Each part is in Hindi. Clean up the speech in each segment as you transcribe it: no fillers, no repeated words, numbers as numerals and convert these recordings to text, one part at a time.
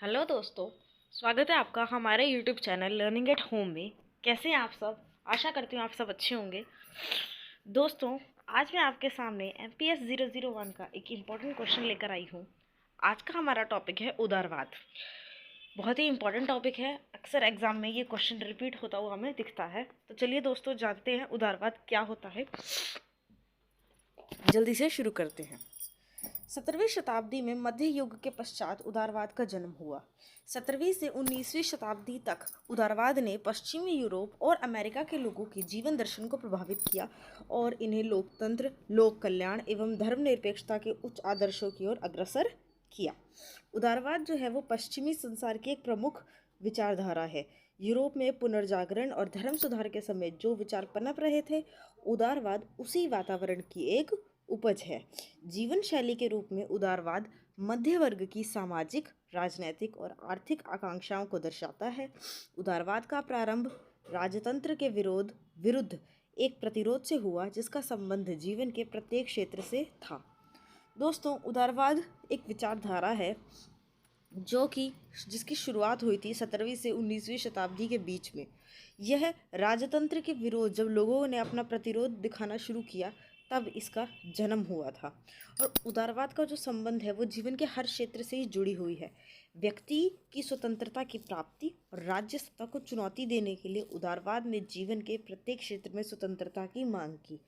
हेलो दोस्तों। स्वागत है आपका हमारे YouTube channel learning at home में। कैसे हैं आप सब? आशा करती हूँ आप सब अच्छे होंगे। दोस्तों, आज मैं आपके सामने MPS 001 का एक इम्पॉर्टेंट क्वेश्चन लेकर आई हूँ। आज का हमारा टॉपिक है उदारवाद। बहुत ही इम्पॉर्टेंट टॉपिक है, अक्सर एग्जाम में ये क्वेश्चन रिपीट होता हुआ हमें दिखता है। तो चलिए दोस्तों, जानते हैं उदारवाद क्या होता है। जल्दी से शुरू करते हैं। 17वीं शताब्दी में मध्य युग के पश्चात उदारवाद का जन्म हुआ। 17वीं से 19वीं शताब्दी तक उदारवाद ने पश्चिमी यूरोप और अमेरिका के लोगों के जीवन दर्शन को प्रभावित किया और इन्हें लोकतंत्र, लोक कल्याण एवं धर्मनिरपेक्षता के उच्च आदर्शों की ओर अग्रसर किया। उदारवाद जो है वो पश्चिमी संसार की एक प्रमुख विचारधारा है। यूरोप में पुनर्जागरण और धर्म सुधार के समय जो विचार पनप रहे थे, उदारवाद उसी वातावरण की एक उपज है। जीवन शैली के रूप में उदारवाद मध्य वर्ग की सामाजिक, राजनैतिक और आर्थिक आकांक्षाओं को दर्शाता है। उदारवाद का प्रारंभ राजतंत्र के विरुद्ध एक प्रतिरोध से हुआ, जिसका संबंध जीवन के प्रत्येक क्षेत्र से था। दोस्तों, उदारवाद एक विचारधारा है जिसकी शुरुआत हुई थी 17वीं से 19वीं शताब्दी के बीच में। यह राजतंत्र के विरोध जब लोगों ने अपना प्रतिरोध दिखाना शुरू किया, तब इसका जन्म हुआ था। और उदारवाद का जो संबंध है वो जीवन के हर क्षेत्र से ही जुड़ी हुई है। व्यक्ति की स्वतंत्रता की प्राप्ति और राज्य सत्ता को चुनौती देने के लिए उदारवाद ने जीवन के प्रत्येक क्षेत्र में स्वतंत्रता की मांग की।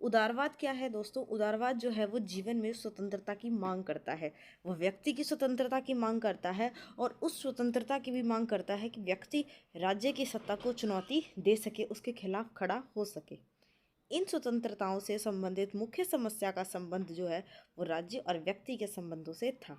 उदारवाद क्या है दोस्तों? उदारवाद जो है वो जीवन में स्वतंत्रता की मांग करता है। वो व्यक्ति की स्वतंत्रता की मांग करता है और उस स्वतंत्रता की भी मांग करता है कि व्यक्ति राज्य की सत्ता को चुनौती दे सके, उसके खिलाफ खड़ा हो सके। इन स्वतंत्रताओं से संबंधित मुख्य समस्या का संबंध जो है वो राज्य और व्यक्ति के संबंधों से था।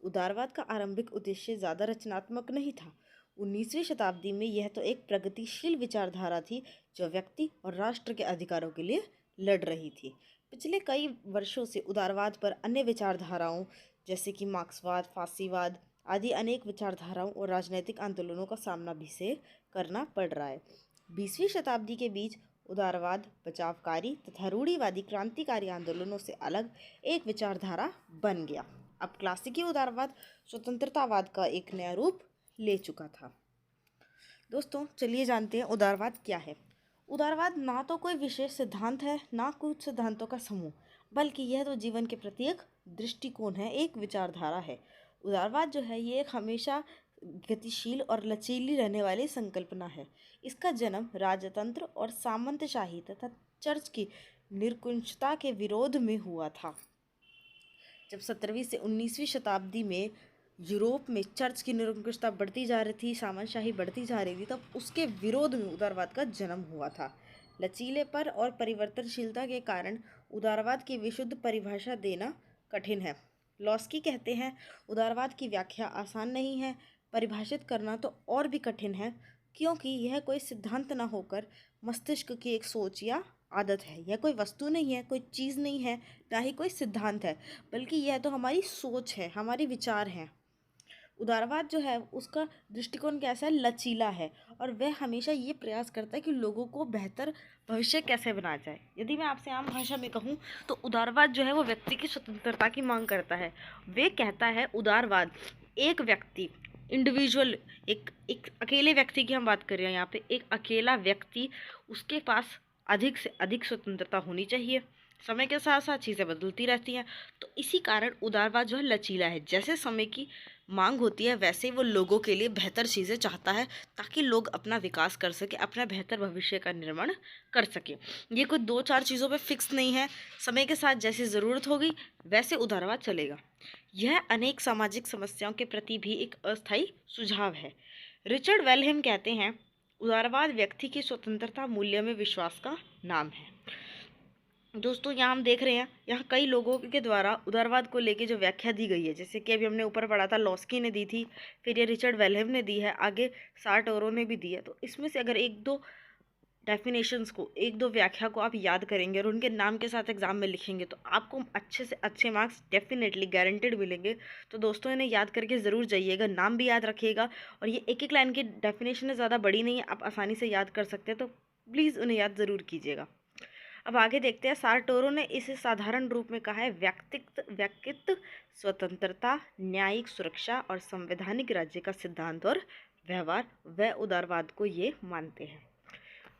उदारवाद का आरंभिक उद्देश्य ज़्यादा रचनात्मक नहीं था। 19वीं शताब्दी में यह तो एक प्रगतिशील विचारधारा थी जो व्यक्ति और राष्ट्र के अधिकारों के लिए लड़ रही थी। पिछले कई वर्षों से उदारवाद पर अन्य विचारधाराओं जैसे कि मार्क्सवाद, फासीवाद आदि अनेक विचारधाराओं और राजनैतिक आंदोलनों का सामना भी से करना पड़ रहा है। 20वीं शताब्दी के बीच उदारवाद बचावकारी तथा रूढ़िवादी क्रांतिकारी आंदोलनों से अलग एक विचारधारा बन गया। अब क्लासिकी उदारवाद स्वतंत्रतावाद का एक नया रूप ले चुका था। दोस्तों, चलिए जानते हैं उदारवाद क्या है। उदारवाद ना तो कोई विशेष सिद्धांत है, ना कुछ सिद्धांतों का समूह, बल्कि यह तो जीवन के प्रति एक दृष्टिकोण है, एक विचारधारा है। उदारवाद जो है ये एक हमेशा गतिशील और लचीली रहने वाली संकल्पना है। इसका जन्म राजतंत्र और सामंतशाही तथा चर्च की निरंकुशता के विरोध में हुआ था। जब 17वीं से 19वीं शताब्दी में यूरोप में चर्च की निरंकुशता बढ़ती जा रही थी, सामंतशाही बढ़ती जा रही थी, तब उसके विरोध में उदारवाद का जन्म हुआ था। लचीलेपन और परिवर्तनशीलता के कारण उदारवाद की विशुद्ध परिभाषा देना कठिन है। लॉस्की कहते हैं, उदारवाद की व्याख्या आसान नहीं है, परिभाषित करना तो और भी कठिन है, क्योंकि यह कोई सिद्धांत न होकर मस्तिष्क की एक सोच या आदत है। यह कोई वस्तु नहीं है, कोई चीज़ नहीं है, ना ही कोई सिद्धांत है, बल्कि यह तो हमारी सोच है, हमारे विचार हैं। उदारवाद जो है उसका दृष्टिकोण कैसा है? लचीला है, और वह हमेशा ये प्रयास करता है कि लोगों को बेहतर भविष्य कैसे बनाया जाए। यदि मैं आपसे आम भाषा में कहूँ तो उदारवाद जो है वो व्यक्ति की स्वतंत्रता की मांग करता है। वे कहता है उदारवाद एक व्यक्ति, इंडिविजुअल, एक अकेले व्यक्ति की हम बात कर रहे हैं यहाँ पे, एक अकेला व्यक्ति, उसके पास अधिक से अधिक स्वतंत्रता होनी चाहिए। समय के साथ साथ चीज़ें बदलती रहती हैं, तो इसी कारण उदारवाद जो है लचीला है। जैसे समय की मांग होती है वैसे वो लोगों के लिए बेहतर चीज़ें चाहता है, ताकि लोग अपना विकास कर सके, अपना बेहतर भविष्य का निर्माण कर सके। ये कोई दो चार चीज़ों पे फिक्स नहीं है। समय के साथ जैसी ज़रूरत होगी वैसे उदारवाद चलेगा। यह अनेक सामाजिक समस्याओं के प्रति भी एक अस्थायी सुझाव है। रिचर्ड वेलहेम कहते हैं, उदारवाद व्यक्ति की स्वतंत्रता मूल्य में विश्वास का नाम है। दोस्तों, यहाँ हम देख रहे हैं, यहाँ कई लोगों के द्वारा उदारवाद को लेके जो व्याख्या दी गई है, जैसे कि अभी हमने ऊपर पढ़ा था, लॉस्की ने दी थी, फिर ये रिचर्ड वेलहेम ने दी है, आगे सार्टोरो ने भी दी है। तो इसमें से अगर एक दो डेफिनेशंस को, एक दो व्याख्या को आप याद करेंगे और उनके नाम के साथ एग्जाम में लिखेंगे तो आपको अच्छे से अच्छे मार्क्स डेफिनेटली गारंटेड मिलेंगे। तो दोस्तों, इन्हें याद करके ज़रूर जाइएगा, नाम भी याद रखिएगा। और ये एक एक लाइन की डेफिनेशन ज़्यादा बड़ी नहीं है, आप आसानी से याद कर सकते हैं, तो प्लीज़ उन्हें याद ज़रूर कीजिएगा। अब आगे देखते हैं, सार्टोरो ने इसे साधारण रूप में कहा है, व्यक्तित्व स्वतंत्रता, न्यायिक सुरक्षा और संवैधानिक राज्य का सिद्धांत और व्यवहार, व उदारवाद को ये मानते हैं।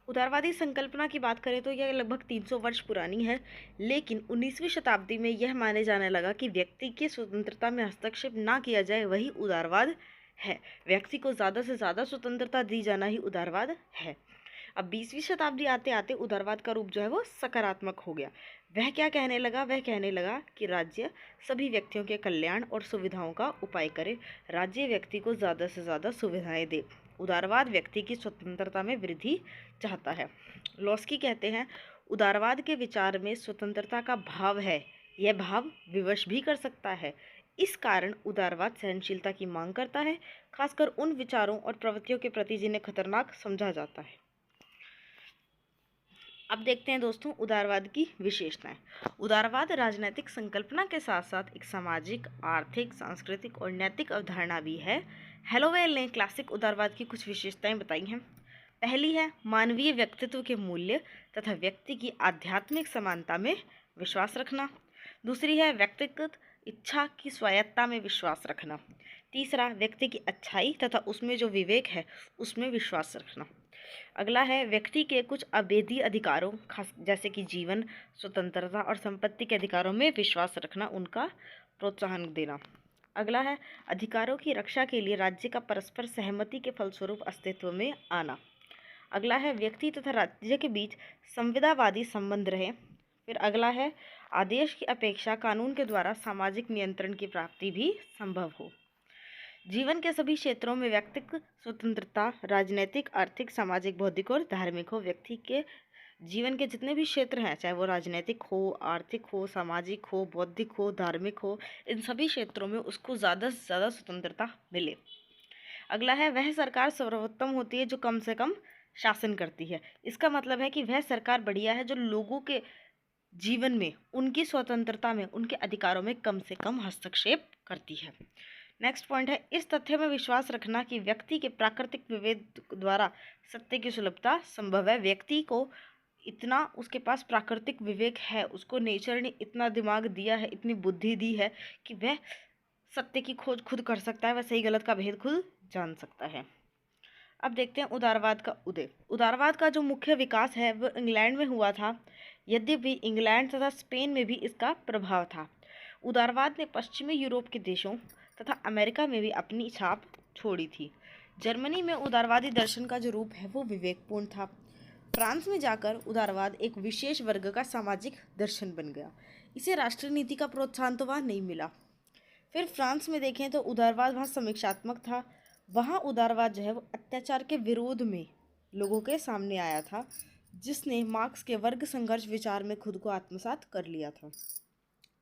उदारवादी संकल्पना की बात करें तो यह लगभग 300 वर्ष पुरानी है, लेकिन 19वीं शताब्दी में यह माने जाने लगा कि व्यक्ति की स्वतंत्रता में हस्तक्षेप ना किया जाए, वही उदारवाद है। व्यक्ति को ज़्यादा से ज़्यादा स्वतंत्रता दी जाना ही उदारवाद है। अब 20वीं शताब्दी आते आते उदारवाद का रूप जो है वो सकारात्मक हो गया। वह क्या कहने लगा? वह कहने लगा कि राज्य सभी व्यक्तियों के कल्याण और सुविधाओं का उपाय करे, राज्य व्यक्ति को ज़्यादा से ज़्यादा सुविधाएं दे। उदारवाद व्यक्ति की स्वतंत्रता में वृद्धि चाहता है। लॉस्की कहते हैं, उदारवाद के विचार में स्वतंत्रता का भाव है, यह भाव विवश भी कर सकता है। इस कारण उदारवाद सहनशीलता की मांग करता है, खासकर उन विचारों और प्रवृत्तियों के प्रति जिन्हें खतरनाक समझा जाता है। अब देखते हैं दोस्तों उदारवाद की विशेषताएं। उदारवाद राजनैतिक संकल्पना के साथ साथ एक सामाजिक, आर्थिक, सांस्कृतिक और नैतिक अवधारणा भी है। हेलोवेल ने क्लासिक उदारवाद की कुछ विशेषताएं बताई हैं। पहली है मानवीय व्यक्तित्व के मूल्य तथा व्यक्ति की आध्यात्मिक समानता में विश्वास रखना। दूसरी है व्यक्तिगत इच्छा की स्वायत्ता में विश्वास रखना। तीसरा व्यक्ति की अच्छाई तथा उसमें जो विवेक है उसमें विश्वास रखना। अगला है व्यक्ति के कुछ अभेदी अधिकारों, खास जैसे कि जीवन, स्वतंत्रता और संपत्ति के अधिकारों में विश्वास रखना, उनका प्रोत्साहन देना। अगला है अधिकारों की रक्षा के लिए राज्य का परस्पर सहमति के फलस्वरूप अस्तित्व में आना। अगला है व्यक्ति तथा राज्य के बीच संविदावादी संबंध रहे। फिर अगला है आदेश की अपेक्षा कानून के द्वारा सामाजिक नियंत्रण की प्राप्ति भी संभव हो। जीवन के सभी क्षेत्रों में व्यक्तिगत स्वतंत्रता राजनैतिक, आर्थिक, सामाजिक, बौद्धिक और धार्मिक हो। व्यक्ति के जीवन के जितने भी क्षेत्र हैं, चाहे वो राजनैतिक हो, आर्थिक हो, सामाजिक हो, बौद्धिक हो, धार्मिक हो, इन सभी क्षेत्रों में उसको ज़्यादा से ज़्यादा स्वतंत्रता मिले। अगला है वह सरकार सर्वोत्तम होती है जो कम से कम शासन करती है। इसका मतलब है कि वह सरकार बढ़िया है जो लोगों के जीवन में, उनकी स्वतंत्रता में, उनके अधिकारों में कम से कम हस्तक्षेप करती है। नेक्स्ट पॉइंट है इस तथ्य में विश्वास रखना कि व्यक्ति के प्राकृतिक विवेक द्वारा सत्य की सुलभता संभव है। व्यक्ति को इतना उसके पास प्राकृतिक विवेक है, उसको नेचर ने इतना दिमाग दिया है, इतनी बुद्धि दी है कि वह सत्य की खोज खुद कर सकता है, वह सही गलत का भेद खुद जान सकता है। अब देखते हैं उदारवाद का उदय। उदारवाद का जो मुख्य विकास है वो इंग्लैंड में हुआ था, यद्यपि इंग्लैंड तथा स्पेन में भी इसका प्रभाव था। उदारवाद ने पश्चिमी यूरोप के देशों तथा अमेरिका में भी अपनी छाप छोड़ी थी। जर्मनी में उदारवादी दर्शन का जो रूप है वो विवेकपूर्ण था। फ्रांस में जाकर उदारवाद एक विशेष वर्ग का सामाजिक दर्शन बन गया। इसे राष्ट्रीय नीति का प्रोत्साहन तो वहाँ नहीं मिला। फिर फ्रांस में देखें तो उदारवाद वहाँ समीक्षात्मक था। वहाँ उदारवाद जो है वो अत्याचार के विरोध में लोगों के सामने आया था, जिसने मार्क्स के वर्ग संघर्ष विचार में खुद को आत्मसात कर लिया था।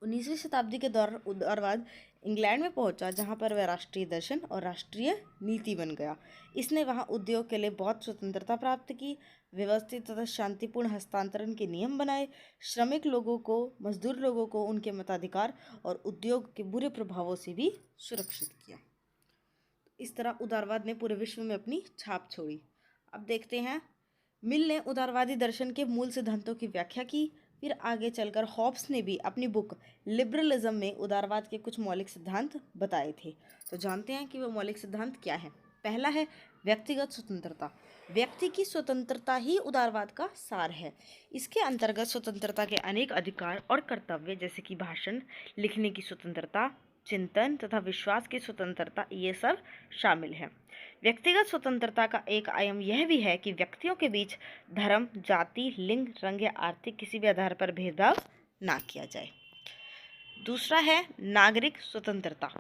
19वीं शताब्दी के दौरान उदारवाद इंग्लैंड में पहुंचा, जहां पर वह राष्ट्रीय दर्शन और राष्ट्रीय नीति बन गया। इसने वहां उद्योग के लिए बहुत स्वतंत्रता प्राप्त की, व्यवस्थित तथा शांतिपूर्ण हस्तांतरण के नियम बनाए, श्रमिक लोगों को, मजदूर लोगों को उनके मताधिकार और उद्योग के बुरे प्रभावों से भी सुरक्षित किया। इस तरह उदारवाद ने पूरे विश्व में अपनी छाप छोड़ी। अब देखते हैं मिल ने उदारवादी दर्शन के मूल सिद्धांतों की व्याख्या की। फिर आगे चलकर हॉब्स ने भी अपनी बुक लिबरलिज्म में उदारवाद के कुछ मौलिक सिद्धांत बताए थे। तो जानते हैं कि वो मौलिक सिद्धांत क्या है। पहला है व्यक्तिगत स्वतंत्रता। व्यक्ति की स्वतंत्रता ही उदारवाद का सार है। इसके अंतर्गत स्वतंत्रता के अनेक अधिकार और कर्तव्य, जैसे कि भाषण, लिखने की स्वतंत्रता, चिंतन तथा विश्वास की स्वतंत्रता, ये सब शामिल है। व्यक्तिगत स्वतंत्रता का एक आयाम यह भी है कि व्यक्तियों के बीच धर्म, जाति, लिंग, रंग या आर्थिक किसी भी आधार पर भेदभाव ना किया जाए। दूसरा है नागरिक स्वतंत्रता।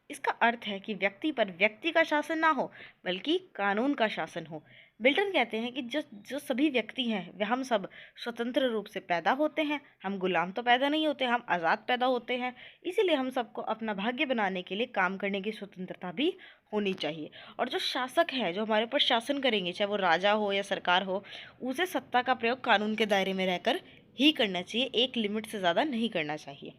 इसका अर्थ है कि व्यक्ति पर व्यक्ति का शासन ना हो, बल्कि कानून का शासन हो। मिल्टन कहते हैं कि जो सभी व्यक्ति हैं वे हम सब स्वतंत्र रूप से पैदा होते हैं। हम गुलाम तो पैदा नहीं होते, हम आज़ाद पैदा होते हैं। इसीलिए हम सबको अपना भाग्य बनाने के लिए काम करने की स्वतंत्रता भी होनी चाहिए। और जो शासक है, जो हमारे ऊपर शासन करेंगे, चाहे वो राजा हो या सरकार हो, उसे सत्ता का प्रयोग कानून के दायरे में रहकर ही करना चाहिए, एक लिमिट से ज़्यादा नहीं करना चाहिए।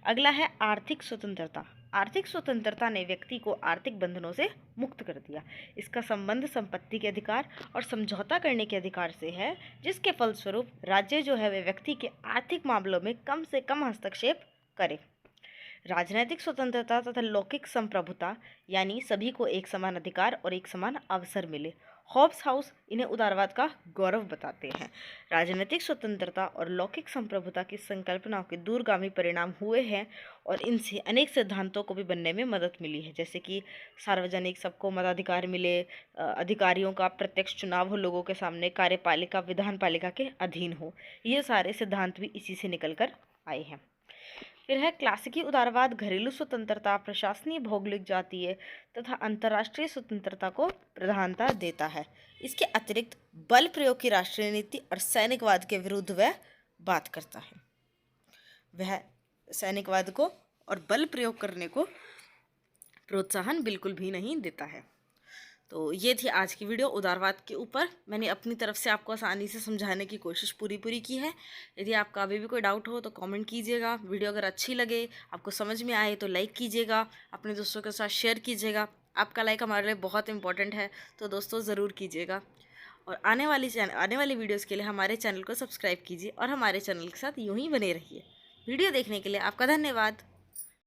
अगला है आर्थिक स्वतंत्रता। आर्थिक स्वतंत्रता ने व्यक्ति को आर्थिक बंधनों से मुक्त कर दिया। इसका संबंध संपत्ति के अधिकार और समझौता करने के अधिकार से है, जिसके फलस्वरूप राज्य जो है वे व्यक्ति के आर्थिक मामलों में कम से कम हस्तक्षेप करे। राजनैतिक स्वतंत्रता तथा लौकिक संप्रभुता, यानी सभी को एक समान अधिकार और एक समान अवसर मिले। हॉब्स हाउस इन्हें उदारवाद का गौरव बताते हैं। राजनीतिक स्वतंत्रता और लौकिक संप्रभुता की संकल्पनाओं के दूरगामी परिणाम हुए हैं और इनसे अनेक सिद्धांतों को भी बनने में मदद मिली है, जैसे कि सार्वजनिक सबको मताधिकार मिले, अधिकारियों का प्रत्यक्ष चुनाव हो लोगों के सामने, कार्यपालिका विधान पालिका के अधीन हो। ये सारे सिद्धांत भी इसी से निकल कर आए हैं। फिर है क्लासिकी उदारवाद घरेलू स्वतंत्रता, प्रशासनिक, भौगोलिक, जातीय तथा अंतर्राष्ट्रीय स्वतंत्रता को प्रधानता देता है। इसके अतिरिक्त बल प्रयोग की राष्ट्रीय नीति और सैनिकवाद के विरुद्ध वह बात करता है। वह सैनिकवाद को और बल प्रयोग करने को प्रोत्साहन बिल्कुल भी नहीं देता है। तो ये थी आज की वीडियो उदारवाद के ऊपर। मैंने अपनी तरफ से आपको आसानी से समझाने की कोशिश पूरी की है। यदि आपका अभी भी कोई डाउट हो तो कमेंट कीजिएगा। वीडियो अगर अच्छी लगे, आपको समझ में आए तो लाइक कीजिएगा, अपने दोस्तों के साथ शेयर कीजिएगा। आपका लाइक हमारे लिए बहुत इंपॉर्टेंट है, तो दोस्तों ज़रूर कीजिएगा। और आने वाली वीडियोज़ के लिए हमारे चैनल को सब्सक्राइब कीजिए और हमारे चैनल के साथ यूँ ही बने रहिए। वीडियो देखने के लिए आपका धन्यवाद।